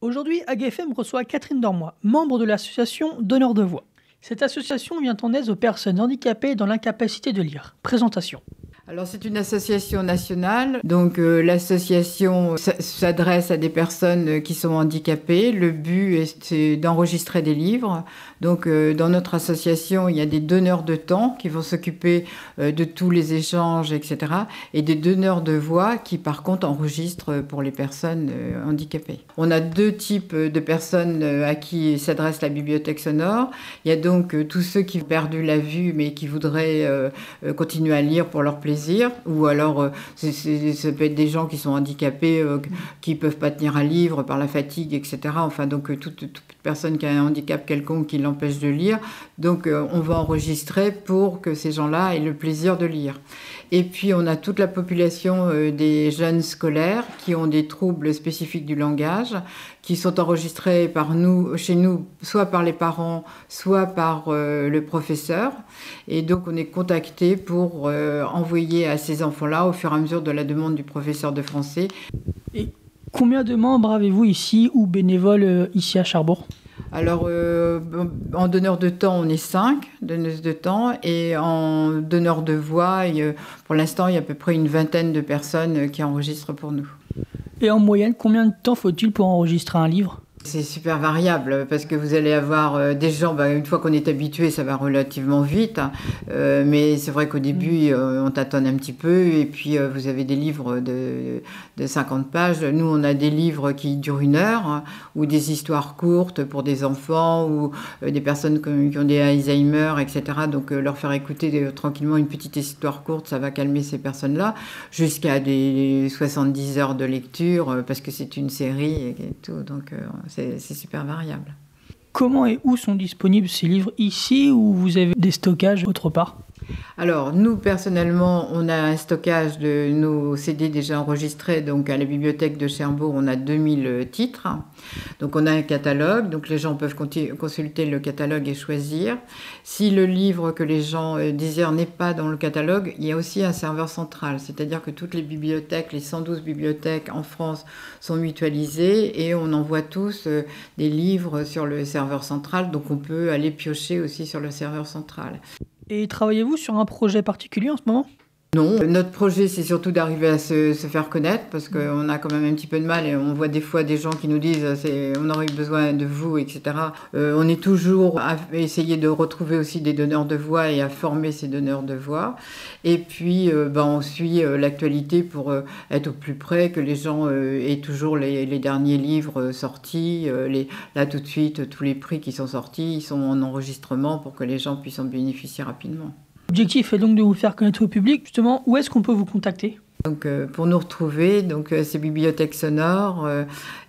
Aujourd'hui, AGFM reçoit Catherine Dormoy, membre de l'association Donneurs de Voix. Cette association vient en aide aux personnes handicapées dans l'incapacité de lire. Présentation. Alors c'est une association nationale, donc l'association s'adresse à des personnes qui sont handicapées. Le but c'est d'enregistrer des livres. Donc dans notre association, il y a des donneurs de temps qui vont s'occuper de tous les échanges, etc. Et des donneurs de voix qui par contre enregistrent pour les personnes handicapées. On a deux types de personnes à qui s'adresse la bibliothèque sonore. Il y a donc tous ceux qui ont perdu la vue mais qui voudraient continuer à lire pour leur plaisir. Ou alors ça peut être des gens qui sont handicapés, qui ne peuvent pas tenir un livre par la fatigue, etc. Enfin, donc toute personne qui a un handicap quelconque qui l'empêche de lire. Donc on va enregistrer pour que ces gens-là aient le plaisir de lire. Et puis on a toute la population des jeunes scolaires qui ont des troubles spécifiques du langage, qui sont enregistrés par nous, chez nous, soit par les parents, soit par le professeur. Et donc on est contacté pour envoyer à ces enfants-là au fur et à mesure de la demande du professeur de français. Et combien de membres avez-vous ici ou bénévoles ici à Cherbourg ? Alors, en donneur de temps, on est 5 donneuses de temps. Et en donneur de voix, pour l'instant, il y a à peu près une vingtaine de personnes qui enregistrent pour nous. Et en moyenne, combien de temps faut-il pour enregistrer un livre ? C'est super variable parce que vous allez avoir des gens, une fois qu'on est habitué, ça va relativement vite. Mais c'est vrai qu'au début, on tâtonne un petit peu. Et puis, vous avez des livres de 50 pages. Nous, on a des livres qui durent 1 heure ou des histoires courtes pour des enfants ou des personnes qui ont des Alzheimer, etc. Donc, leur faire écouter tranquillement une petite histoire courte, ça va calmer ces personnes-là. Jusqu'à des 70 heures de lecture parce que c'est une série et tout. Donc, c'est super variable. Comment et où sont disponibles ces livres ici ou vous avez des stockages autre part ? Alors, nous, personnellement, on a un stockage de nos CD déjà enregistrés. Donc, à la bibliothèque de Cherbourg, on a 2000 titres. Donc, on a un catalogue. Donc, les gens peuvent consulter le catalogue et choisir. Si le livre que les gens désirent n'est pas dans le catalogue, il y a aussi un serveur central. C'est-à-dire que toutes les bibliothèques, les 112 bibliothèques en France sont mutualisées et on envoie tous des livres sur le serveur central. Donc, on peut aller piocher aussi sur le serveur central. Et travaillez-vous sur un projet particulier en ce moment ? Non, notre projet, c'est surtout d'arriver à se faire connaître parce qu'on a quand même un petit peu de mal et on voit des fois des gens qui nous disent on aurait eu besoin de vous, etc. On est toujours à essayer de retrouver aussi des donneurs de voix et à former ces donneurs de voix. Et puis, on suit l'actualité pour être au plus près, que les gens aient toujours les derniers livres sortis. Là, tout de suite, tous les prix qui sont sortis, ils sont en enregistrement pour que les gens puissent en bénéficier rapidement. L'objectif est donc de vous faire connaître au public. Justement, où est-ce qu'on peut vous contacter ? Donc, pour nous retrouver, c'est Bibliothèque Sonore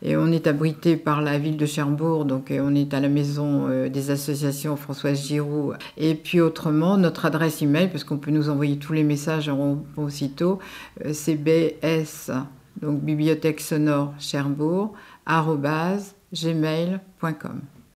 et on est abrité par la ville de Cherbourg, donc on est à la maison des associations Françoise Giroud. Et puis autrement, notre adresse email, parce qu'on peut nous envoyer tous les messages aussitôt, c'est BS, donc Bibliothèque Sonore Cherbourg, @gmail.com.